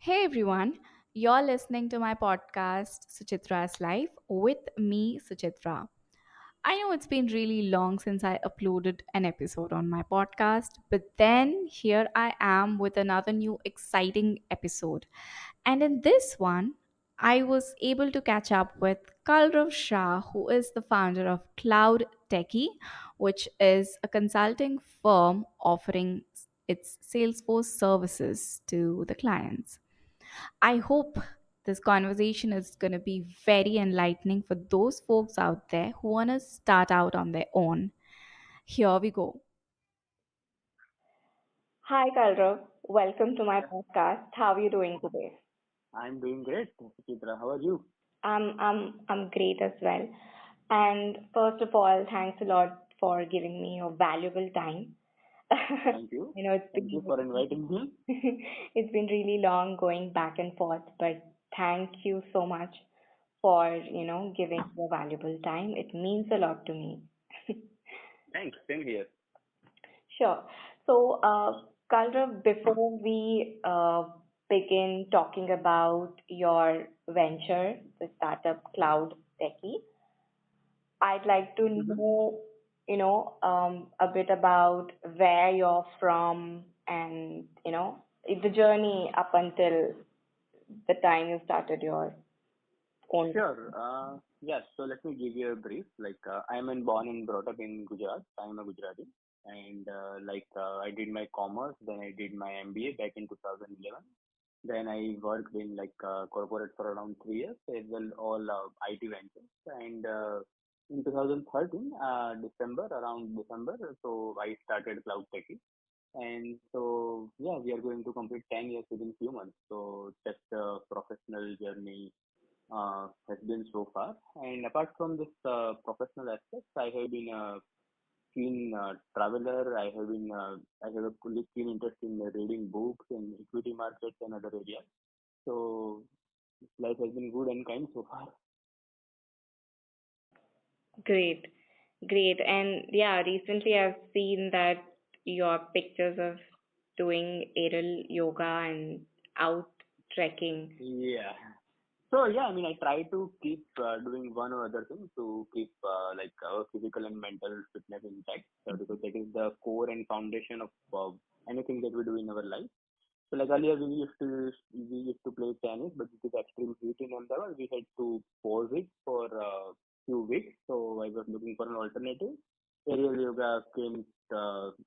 Hey everyone, you're listening to my podcast Suchitra's Life with me, Suchitra. I know it's been really long since I uploaded an episode on my podcast, but then here I am with another new exciting episode. And in this one, I was able to catch up with Kalrav Shah, who is the founder of CloudTechy, which is a consulting firm offering its Salesforce services to the clients. I hope this conversation is going to be very enlightening for those folks out there who want to start out on their own. Here we go. Hi, Kalrav. Welcome to my Yeah, podcast. How are you doing today? I'm doing great, Chitra. How are you? I'm great as well. And first of all, thanks a lot for giving me your valuable time. Thank you. It's Thank you been for inviting me. it's been really long going back and forth, but thank you so much for, giving your valuable time. It means a lot to me. Thanks. Same here. Sure. So, Kalrav, before we begin talking about your venture, the startup Cloud Techie, I'd like to hmm know, a bit about where you're from and, the journey up until the time you started your own. Sure. Yes. So let me give you a brief. I'm born and brought up in Gujarat. I'm a Gujarati, and I did my commerce, then I did my MBA back in 2011. Then I worked in corporate for around 3 years, as well all IT ventures. And in 2013, around December, so I started CloudTechy. And so, yeah, we are going to complete 10 years within few months. So that's the professional journey has been so far. And apart from this professional aspect, I have been a keen traveler. I have a fully keen interest in reading books and equity markets and other areas. So life has been good and kind so far. Great, great. And yeah, recently I've seen that your pictures of doing aerial yoga and out trekking. Yeah. So yeah, I mean, I try to keep doing one or other thing to keep our physical and mental fitness intact because that is the core and foundation of anything that we do in our life. So like earlier we used to play tennis, but due to the extreme heat in Ahmedabad, we had to pause it for a few weeks. So I was looking for an alternative. Aerial yoga came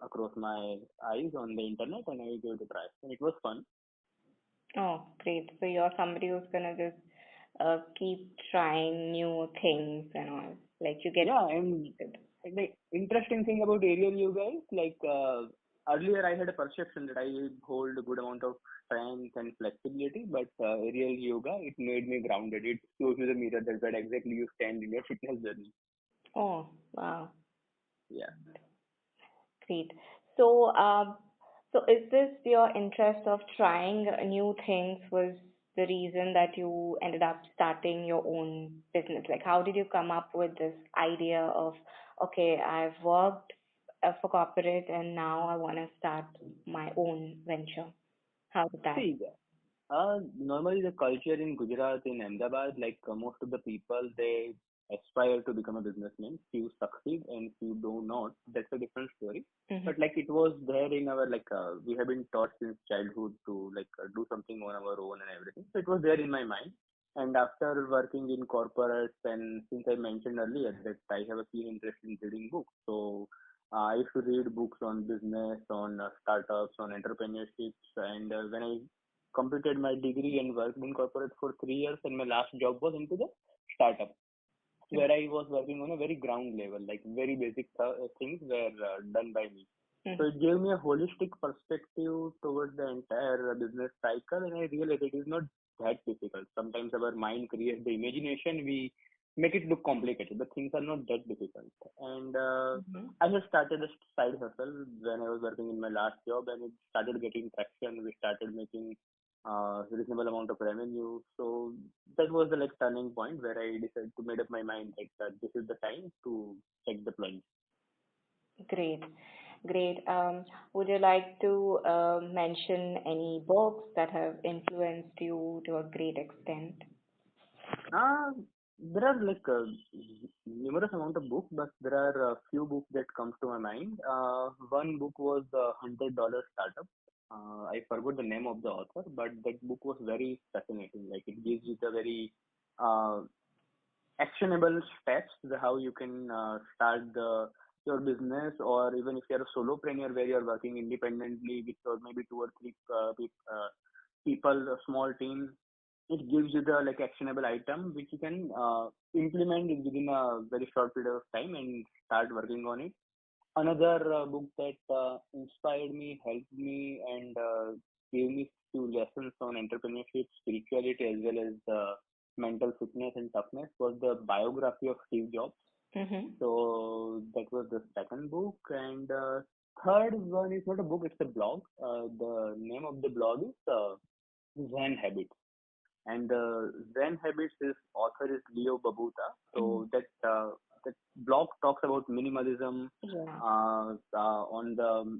across my eyes on the internet, and I gave it a try, and it was fun. Oh, great. So you're somebody who's gonna just keep trying new things and all. Like you get Yeah, and the interesting thing about aerial yoga is earlier I had a perception that I hold a good amount of strength and flexibility, but aerial yoga it made me grounded. It shows you the mirror that where exactly you stand in your fitness journey. Oh, wow. Yeah. Great. So, so is this your interest of trying new things was the reason that you ended up starting your own business? Like, how did you come up with this idea of, okay, I've worked for corporate and now I want to start my own venture? How did that? See, normally the culture in Gujarat, in Ahmedabad, most of the people, they aspire to become a businessman. Few succeed and few do not. That's a different story. Hmm. But it was there in our we have been taught since childhood to do something on our own and everything. So it was there in my mind. And after working in corporates, and since I mentioned earlier that I have a keen interest in reading books, so I used to read books on business, on startups, on entrepreneurships, and when I completed my degree and worked in corporate for 3 years, and my last job was into the startup where I was working on a very ground level, like very basic things were done by me. So Hmm. it gave me a holistic perspective towards the entire business cycle, and I realized it is not that difficult. Sometimes our mind creates the imagination, we make it look complicated, but things are not that difficult. And Hmm. I just started a side hustle when I was working in my last job, and it started getting traction. We started making reasonable amount of revenue. So that was the turning point where I decided to made up my mind that this is the time to take the plunge. Great. Great. Would you like to mention any books that have influenced you to a great extent? Uh, there are like numerous amount of books, but there are a few books that comes to my mind. One book was the $100 Startup. I forgot the name of the author, but that book was very fascinating. Like it gives you the very uh, actionable steps, the how you can start your business, or even if you're a solopreneur where you're working independently with maybe two or three people, a small team. It gives you the like actionable item which you can implement within a very short period of time and start working on it. Another book that inspired me, helped me, and gave me few lessons on entrepreneurship, spirituality, as well as mental fitness and toughness was the biography of Steve Jobs. Mm-hmm. So that was the second book, and third one is not a book; it's a blog. The name of the blog is Zen Habits, and Zen Habits is author is Leo Babuta. Mm-hmm. So that blog talks about minimalism. Yeah. On the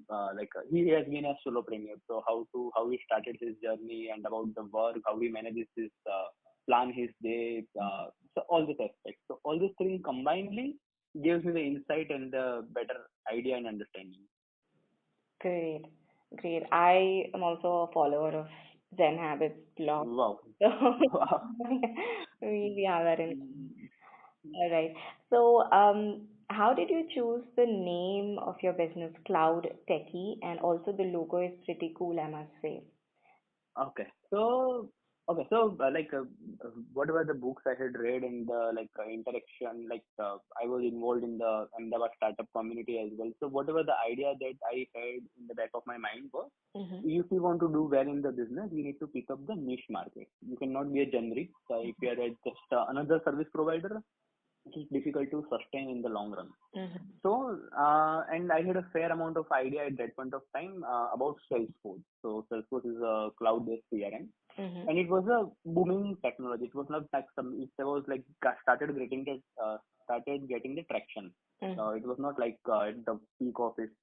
he has been a solopreneur, so how he started his journey and about the work, how he manages his plan his day, so all these aspects. So all these things combinedly gives me the insight and the better idea and understanding. Great. Great. I am also a follower of Zen Habits blog. Wow. So Wow. we have that in common. All right. So, how did you choose the name of your business, Cloud Techie, and also the logo is pretty cool, I must say. Okay. So whatever the books I had read and the interaction, I was involved in the Ahmedabad startup community as well. So whatever the idea that I had in the back of my mind was, Mm-hmm. if you want to do well in the business, you need to pick up the niche market. You cannot be a generic. If you are just another service provider, it is difficult to sustain in the long run. Mm-hmm. So, and I had a fair amount of idea at that point of time about Salesforce. So, Salesforce is a cloud-based CRM, Mm-hmm. and it was a booming technology. It was not like it was like started getting the traction. Mm-hmm. It was not like at the peak of its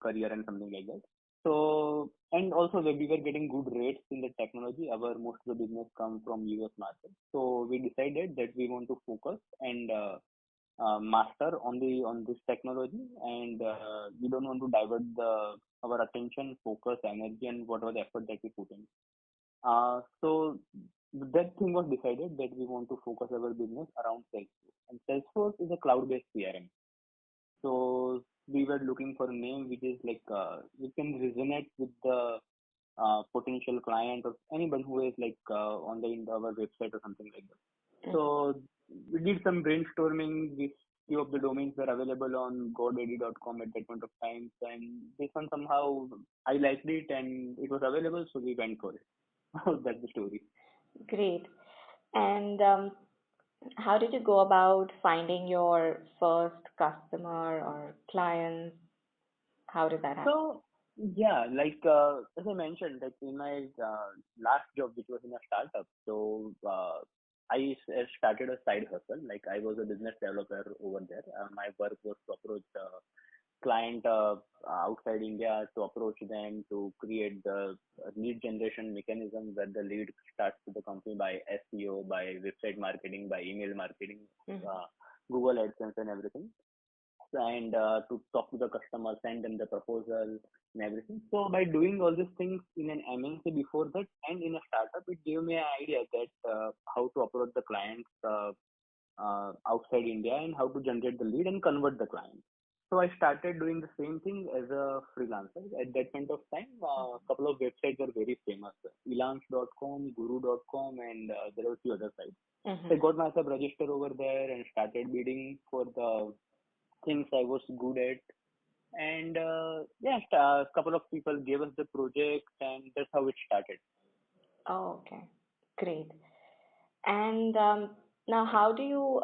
career and something like that. So, and also we were getting good rates in the technology. Our most of the business come from US market. So we decided that we want to focus and master on this technology, and we don't want to divert our attention, focus, energy, and whatever the effort that we put in. So that thing was decided that we want to focus our business around Salesforce, and Salesforce is a cloud-based CRM. So we were looking for a name which is we can resonate with the potential client or anybody who is on our website or something like that. So we did some brainstorming. With few of the domains were available on godaddy.com at that point of time, and this one somehow I liked it and it was available, so we went for it. That's the story. Great. And how did you go about finding your first customer or clients? How did that happen? So yeah, as I mentioned, like in my last job, which was in a startup, so started a side hustle. Like I was a business developer over there. My work was to approach client outside India, to approach them to create the lead generation mechanism where the lead starts to the company by SEO, by website marketing, by email marketing, Mm-hmm. uh, Google AdSense, and everything, and to talk to the customer, send them the proposal and everything. So by doing all these things in an MNC before that and in a startup, it gave me an idea that how to approach the clients outside India and how to generate the lead and convert the client. So I started doing the same thing as a freelancer. At that point of time, a couple of websites were very famous: elance.com, guru.com, and there were a few other sites. So Mm-hmm. I got myself registered over there and started bidding for the things I was good at. And yeah, a couple of people gave us the project, and that's how it started. Oh, okay. Great. And now, how do you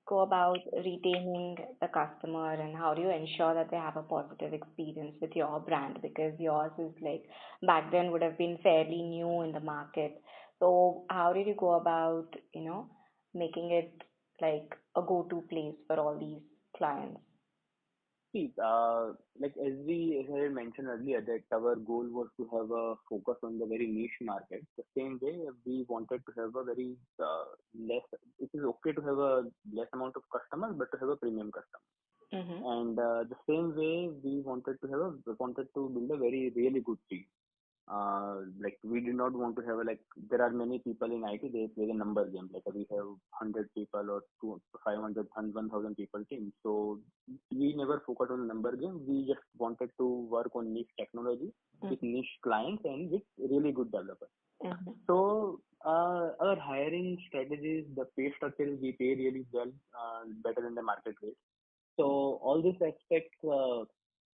go about retaining the customer, and how do you ensure that they have a positive experience with your brand? Because yours is like back then would have been fairly new in the market. So, how did you go about, making it like a go-to place for all these clients? See, as I mentioned earlier, that our goal was to have a focus on the very niche market. The same way, we wanted to have a very less. It is okay to have a less amount of customers, but to have a premium customer. Mm-hmm. And the same way, we wanted to build a very really good team. Like we did not want to have a, like there are many people in IT, they play the number game, like we have 100 people or 500 1,000 people team. So we never focused on the number game. We just wanted to work on niche technology with niche clients and with really good developers. Mm-hmm. So our hiring strategies, the pay structure, we pay really well, better than the market rate. So all these aspects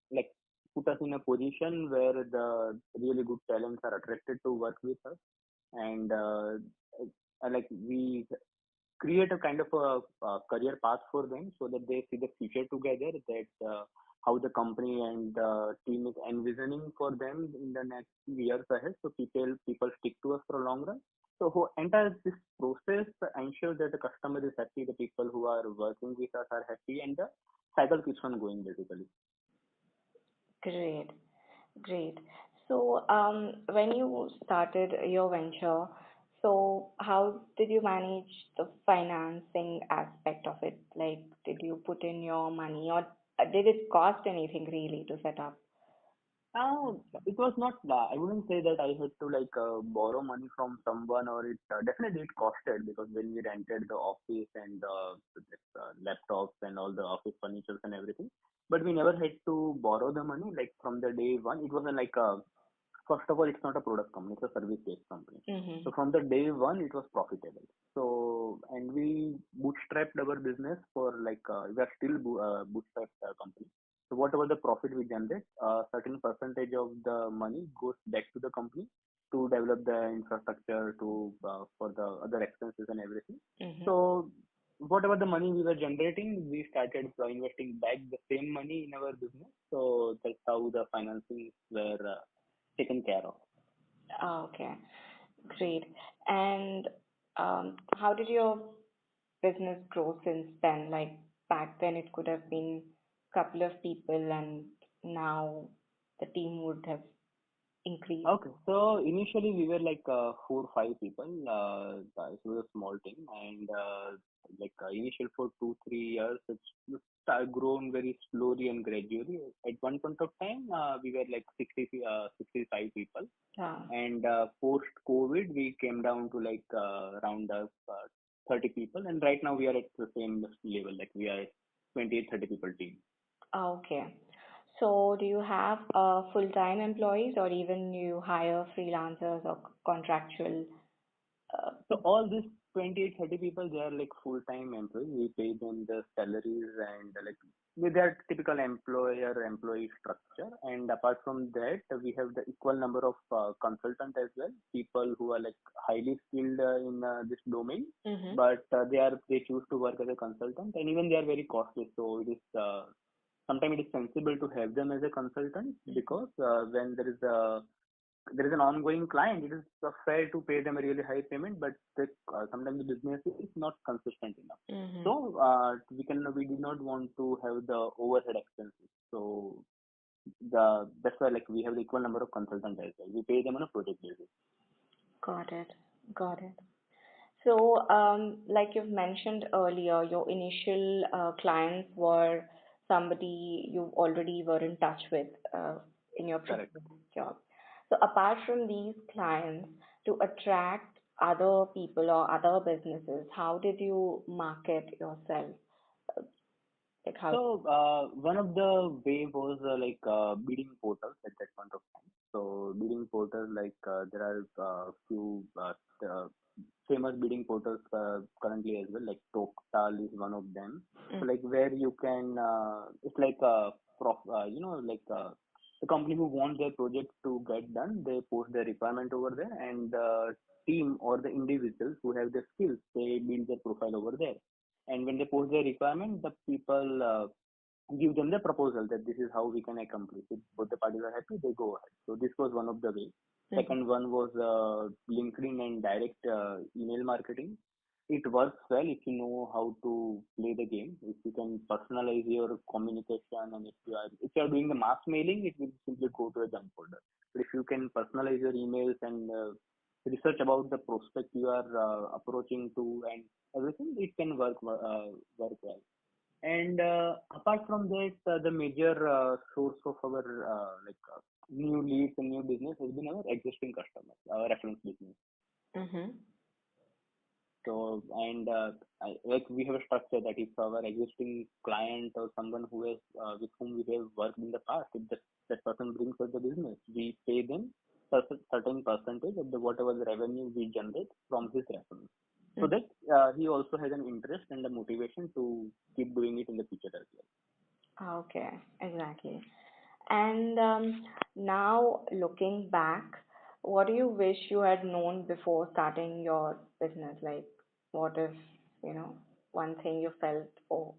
like put us in a position where the really good talents are attracted to work with us, and like we create a kind of a career path for them so that they see the future together, that how the company and the team is envisioning for them in the next years ahead. So people stick to us for a long run. So who enters this process ensures that the customer is happy, the people who are working with us are happy, and the cycle keeps on going basically. Great, great. So, when you started your venture, so how did you manage the financing aspect of it? Like, did you put in your money, or did it cost anything really to set up? It was not. I wouldn't say that I had to like borrow money from someone, or it definitely it costed, because when we rented the office and laptops and all the office furniture and everything, but we never had to borrow the money like from the day one. It wasn't like a, first of all, it's not a product company, it's a service-based company. Mm-hmm. So from the day one, it was profitable. So, and we bootstrapped our business for like, we are still bootstrapped company. So whatever the profit we generate, a certain percentage of the money goes back to the company to develop the infrastructure, to for the other expenses and everything. Mm-hmm. So whatever the money we were generating, we started investing back the same money in our business. So that's how the financing were taken care of. Ah, okay, great. And how did your business grow since then? Like back then, it could have been couple of people, and now the team would have increased. Okay, so initially we were like 4 5 people. It was a small team, and initial for 2 3 years, grown very slowly and gradually. At one point of time, we were like 65 people, Yeah. and post COVID, we came down to like around 30 people, and right now we are at the same level, like we are 28 30 people team. Ah, okay. So do you have full-time employees, or even you hire freelancers or contractual So people? all these 28 30 people, they are like full-time employees. We pay them the salaries and like with their typical employer-employee structure. And apart from that, we have the equal number of consultants as well, people who are like highly skilled in this domain, Mm-hmm. but they choose to work as a consultant, and even they are very costly. So it is sometimes it is sensible to have them as a consultant, because when there is an ongoing client, it is fair to pay them a really high payment, but sometimes the business is not consistent enough. Mm-hmm. So we did not want to have the overhead expenses. So that's why like we have the equal number of consultants as well. We pay them on a project basis. Got it. Got it. So, like you've mentioned earlier, your initial clients were somebody you already were in touch with in your Correct. previous job. So, apart from these clients, to attract other people or other businesses, how did you market yourself? Uh, Like how? So one of the way was bidding portals at that point of time. So bidding portals, like there are few uh, famous bidding portals currently as well. Like Toktal is one of them. So Mm. like where you can, it's like the company who wants their project to get done, they post their requirement over there, and the team or the individuals who have the skills, they build their profile over there. And when they post their requirement, the people give them the proposal that this is how we can accomplish it. Both the parties are happy, they go ahead. So this was one of the ways. Mhm. Second one was LinkedIn and direct email marketing. it works well if you know how to play the game. If you can personalize your communication, and if you are doing the mass mailing, it will simply go to a junk folder. But if you can personalize your emails and research about the prospect you are approaching to and everything, it can work well. And apart from that, the major source of our new leads and new business has been our existing customers, our reference business. Mm-hmm. So, and like we have a structure that if our existing client or someone who has with whom we have worked in the past, if that person brings us the business, we pay them certain percentage of the whatever the revenue we generate from his reference. So that he also has an interest and a motivation to keep doing it in the future as well. Okay, exactly. And now looking back, what do you wish you had known before starting your business? Like, what if, you know, one thing you felt, oh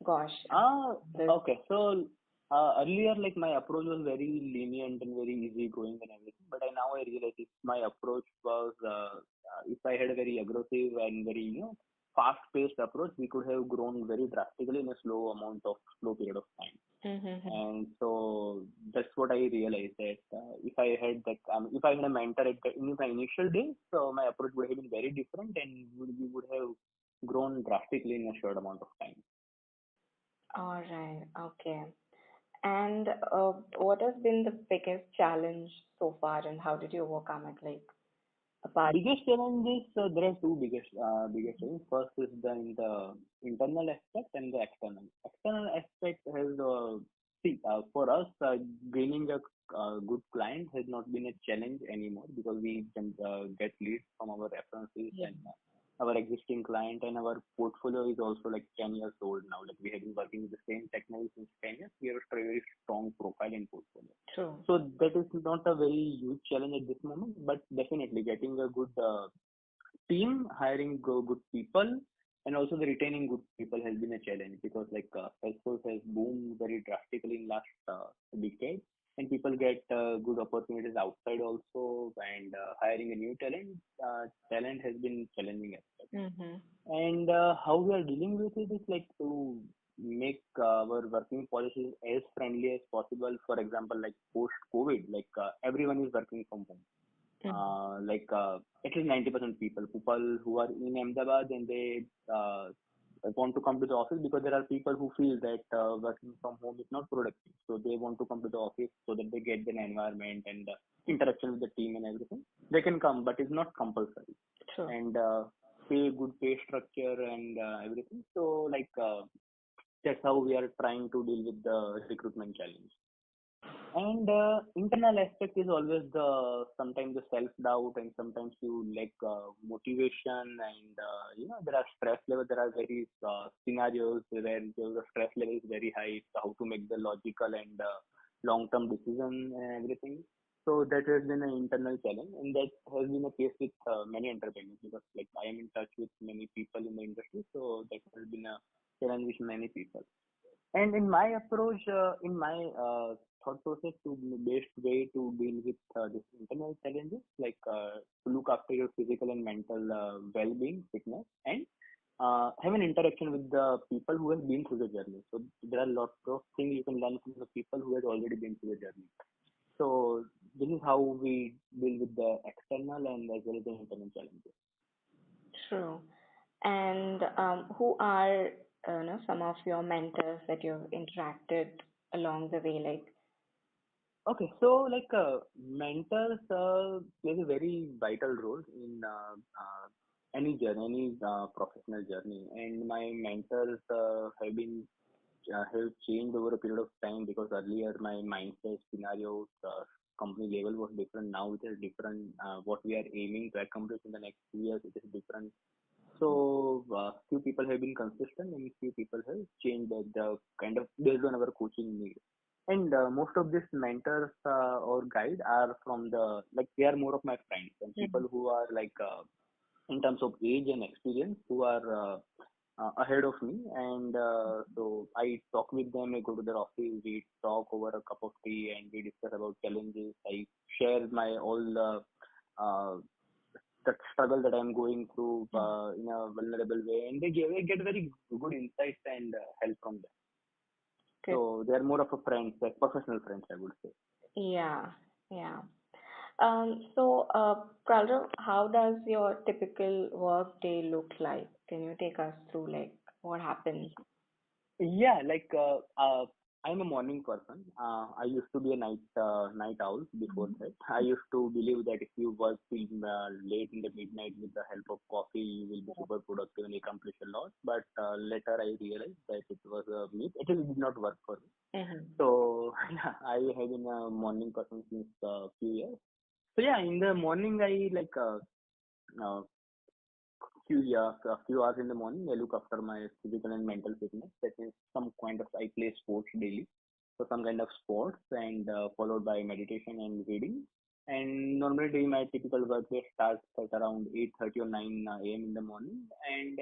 gosh, Ah, this. okay. So earlier, like my approach was very lenient and very easygoing and everything. But now I realize if my approach was, if I had a very aggressive and very fast-paced approach, we could have grown very drastically in a slow period of time. Mm-hmm. And so that's what I realized that if I had a mentor in my initial days, so my approach would have been very different, and we would have grown drastically in a short amount of time. All right, okay. And what has been the biggest challenge so far, and how did you overcome it? Like, apart. Biggest challenge is there are two biggest challenges. First is the internal aspect and the external. External aspect has for us gaining a good client has not been a challenge anymore because we can get leads from our references Yeah. and our existing client, and our portfolio is also like 10 years old now. Like we have been working with the same technology since 10 years. We have a very strong profile in portfolio. True. So that is not a very huge challenge at this moment, but definitely getting a good team, hiring good people, and also the retaining good people has been a challenge because like Salesforce has boomed very drastically in last decade, and people get good opportunities outside also, and hiring a new talent has been challenging aspect. Mm-hmm. And how we are dealing with it is like to make our working policies as friendly as possible. For example, like post COVID, like everyone is working from home. Mm-hmm. At least 90% people who are in Ahmedabad, and they want to come to the office because there are people who feel that working from home is not productive. So they want to come to the office so that they get the environment and interaction with the team and everything. They can come, but it's not compulsory. True. And good pay structure and everything. So that's how we are trying to deal with the recruitment challenge. And internal aspect is always the sometimes the self doubt, and sometimes you lack motivation, and there are stress levels. There are very scenarios where the stress level is very high. So how to make the logical and long term decision and everything. So that has been an internal challenge, and that has been a case with many entrepreneurs because like I am in touch with many people in the industry, so that has been a challenge with many people. And in my approach, in my thought process, to the best way to deal with this internal challenges, to look after your physical and mental well-being, fitness, and have an interaction with the people who have been through the journey. So there are lots of things you can learn from the people who have already been through the journey. So this is how we deal with the external and as well as the internal challenges. True. And who are some of your mentors that you've interacted along the way? Like, Okay, so mentors plays a very vital role in any journey, any professional journey. And my mentors have changed over a period of time because earlier my mindset scenarios, company level was different. Now it is different. What we are aiming to accomplish in the next 2 years, it is different. So few people have been consistent, and few people have changed the kind of based on our coaching need. And most of these mentors or guide are from the like they are more of my friends and people mhm. who are in terms of age and experience who are ahead of me. And so I talk with them. I go to their office. We talk over a cup of tea and we discuss about challenges. I share my all uh, the struggle that I'm going through in a vulnerable way, and they get very good insights and help from them. Good. So they are more of a friends, like professional friends, I would say. Yeah, yeah. Kalrav, how does your typical work day look like? Can you take us through like what happens? Yeah, I'm a morning person. I used to be a night owl before Mhm. that. I used to believe that if you work till late in the midnight with the help of coffee, you will be super productive and accomplish a lot. But later I realized that it was a myth. It did not work for me. Mm-hmm. So yeah, I have been a morning person since a few years. So yeah, in the morning I uh, a few hours in the morning, I look after my physical and mental fitness. That is some kind of I play sports daily, so some kind of sports, and followed by meditation and reading. And normally, my typical work day starts at around 8:30 or 9 a.m. in the morning, and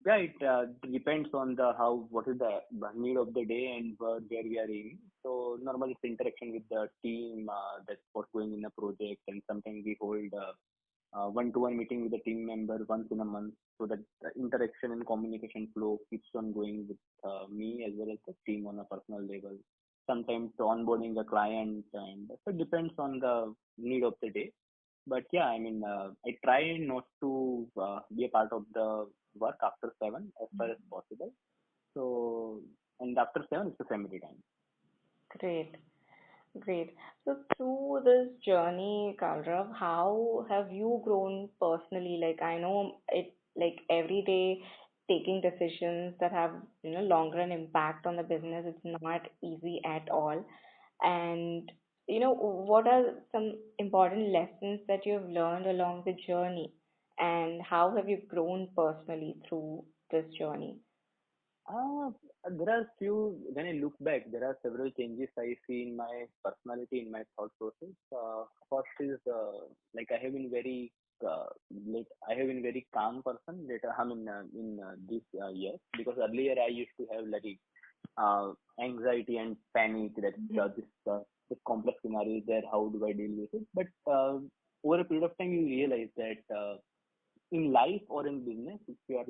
yeah, it depends on the how what is the need of the day and where we are aiming. So normally it's interaction with the team, that's what's going in the project, and sometimes we hold one-to-one meeting with the team member once in a month, so that the interaction and communication flow keeps on going with me as well as the team on a personal level. Sometimes onboarding the client, and so it depends on the need of the day. But yeah, I mean, I try not to be a part of the work after 7 as far as possible. So, and after 7 it's the family time. Great. Great. So through this journey, Kalrav, how have you grown personally? Like I know it like every day taking decisions that have, long run impact on the business, it's not easy at all. And what are some important lessons that you have learned along the journey? And how have you grown personally through this journey? Uh, there are few, when I look back, there are several changes I see in my personality, in my thought process. First is, I have been very, I have been very calm person later, I mean, in this years, because earlier I used to have uh, anxiety and panic that Mhm. this complex scenario is there, how do I deal with it? But over a period of time, you realize that in life or in business, if you are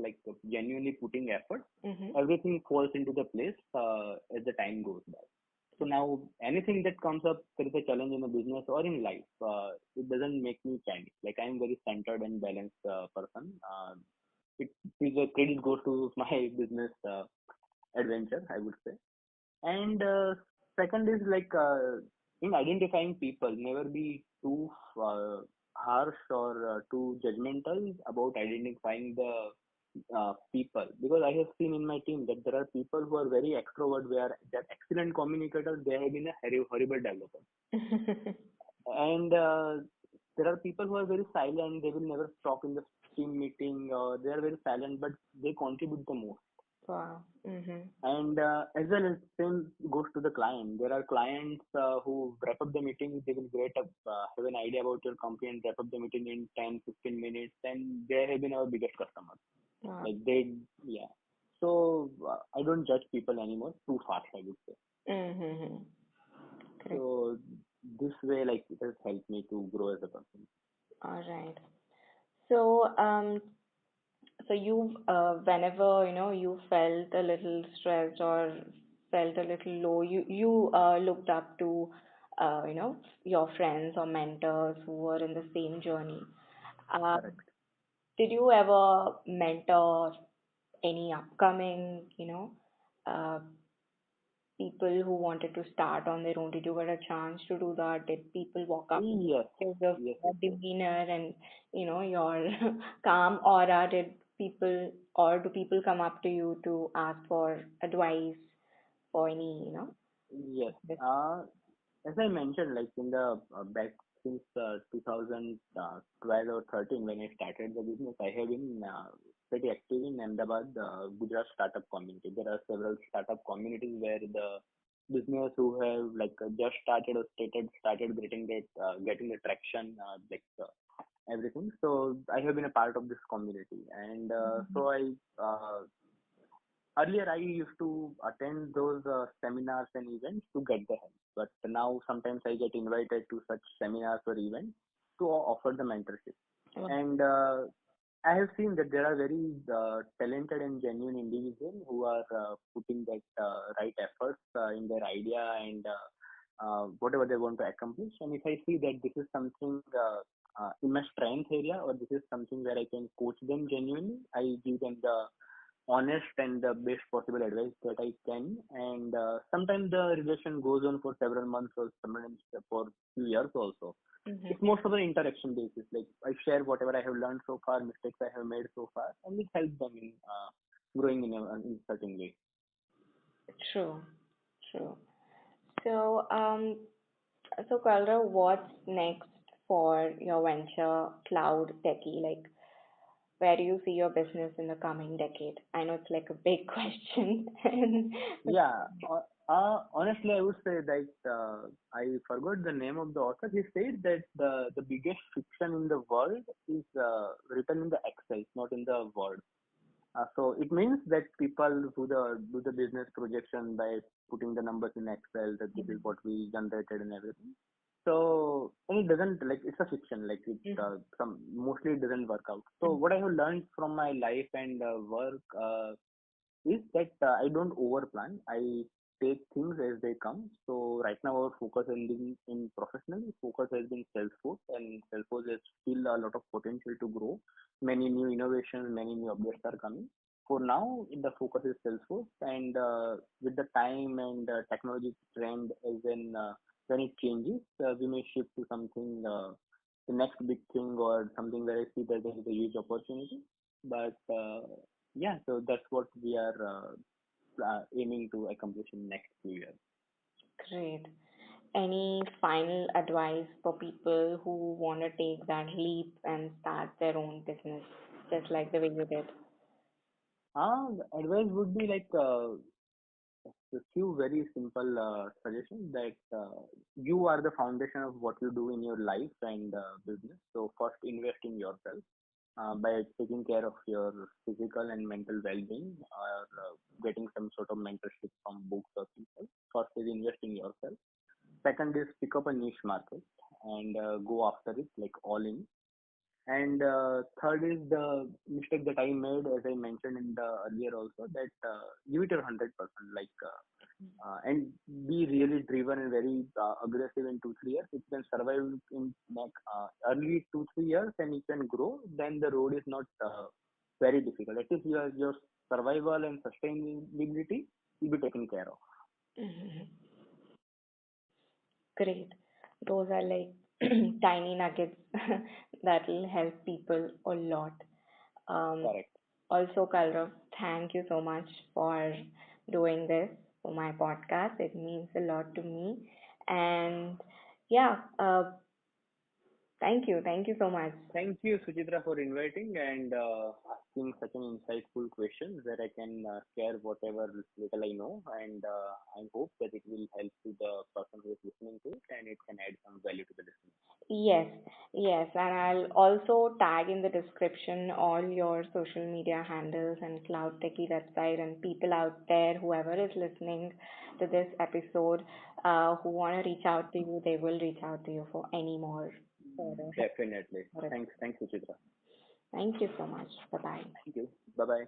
genuinely putting effort, Mhm. everything falls into the place as the time goes by. So now, anything that comes up, there is a challenge in the business or in life, it doesn't make me panic. Like I'm very centered and balanced person. It is a credit goes to my business adventure, I would say. And second is in identifying people, never be too harsh or too judgmental about identifying the people, because I have seen in my team that there are people who are very extrovert, where they're excellent communicators, they have been a horrible developer, and there are people who are very silent, they will never talk in the team meeting, they are very silent, but they contribute the most. Wow. Mhm. And as well as same goes to the client. There are clients who wrap up the meeting, they will have an idea about your company and wrap up the meeting in 10-15 minutes, and they have been our biggest customers. Wow. Like they, yeah. So I don't judge people anymore too fast, I would say. Mhm. Great. So this way, it has helped me to grow as a person. All right. So, whenever you felt a little stressed or felt a little low, you looked up to, your friends or mentors who were in the same journey. Uh, Correct. did you ever mentor any upcoming, uh, people who wanted to start on their own? Did you get a chance to do that? Did people walk up Yes, because of yes, your yes, yes. demeanor and your calm aura? Did people or do people come up to you to ask for advice for any, Yes. this? As I mentioned, like in the back since 2012 or 13, when I started the business, I have been pretty active in Ahmedabad, Gujarat startup community. There are several startup communities where the business who have just started or started getting the traction, everything. So I have been a part of this community, and so I earlier I used to attend those seminars and events to get the help, but now sometimes I get invited to such seminars or events, to offer the mentorship. Wow. And I have seen that there are very talented and genuine individuals who are putting that right efforts in their idea and whatever they want to accomplish. And if I see that this is something in my strength area, or this is something where I can coach them genuinely, I give them the honest and the best possible advice that I can. And sometimes the relation goes on for several months or sometimes for few years also. Mm-hmm. It's most of an interaction basis. Like I share whatever I have learned so far, mistakes I have made so far, and it helps them in growing in certain way. True, true. So, so Kalra, what's next for your venture, CloudTechy? Like, where do you see your business in the coming decade? I know it's like a big question. And Yeah, honestly, I would say that I forgot the name of the author. He said that the biggest fiction in the world is written in the Excel, not in the Word. So it means that people do the business projection by putting the numbers in Excel, that this is what we generated and everything. So and it doesn't, like, it's a fiction, like it Mhm. some mostly it doesn't work out. So what I have learned from my life and work is that I don't overplan. I take things as they come. So right now our focus has been in professional. Focus has been Salesforce, and Salesforce has still a lot of potential to grow. Many new innovations, many new updates are coming. For now, the focus is Salesforce, and with the time and technology trend, as when it changes, we may shift to something, the next big thing, or something where I see that there is a huge opportunity. But yeah, so that's what we are aiming to accomplish in next few years. Great. Any final advice for people who want to take that leap and start their own business, just like the way you did? The advice would be like a few very simple suggestions that you are the foundation of what you do in your life and business. So first, invest in yourself by taking care of your physical and mental well-being, or getting some sort of mentorship from books or people. First is invest in yourself. Second is pick up a niche market and go after it like all in. And third is the mistake that I made, as I mentioned in the earlier also, that give it your 100%, like, and be really driven and very aggressive in 2 3 years. If you can survive in like early 2 3 years and you can grow, then the road is not very difficult. At least your survival and sustainability will be taken care of. Mhm. Great. Those are like tiny nuggets that will help people a lot. Um, Correct. Also, Kalrav, thank you so much for doing this for my podcast. It means a lot to me. And yeah, thank you. Thank you so much. Thank you, Suchitra, for inviting and asking such an insightful question where I can share whatever little I know, and I hope that it will help to the person who is listening to it, and it can add some value to the listener. Yes, yes, and I'll also tag in the description all your social media handles and Cloud Techie website, and people out there, whoever is listening to this episode, who want to reach out to you, they will reach out to you for any more further help Definitely. or advice. Thanks, Suchitra. Thank you so much. Bye bye. Thank you. Bye bye.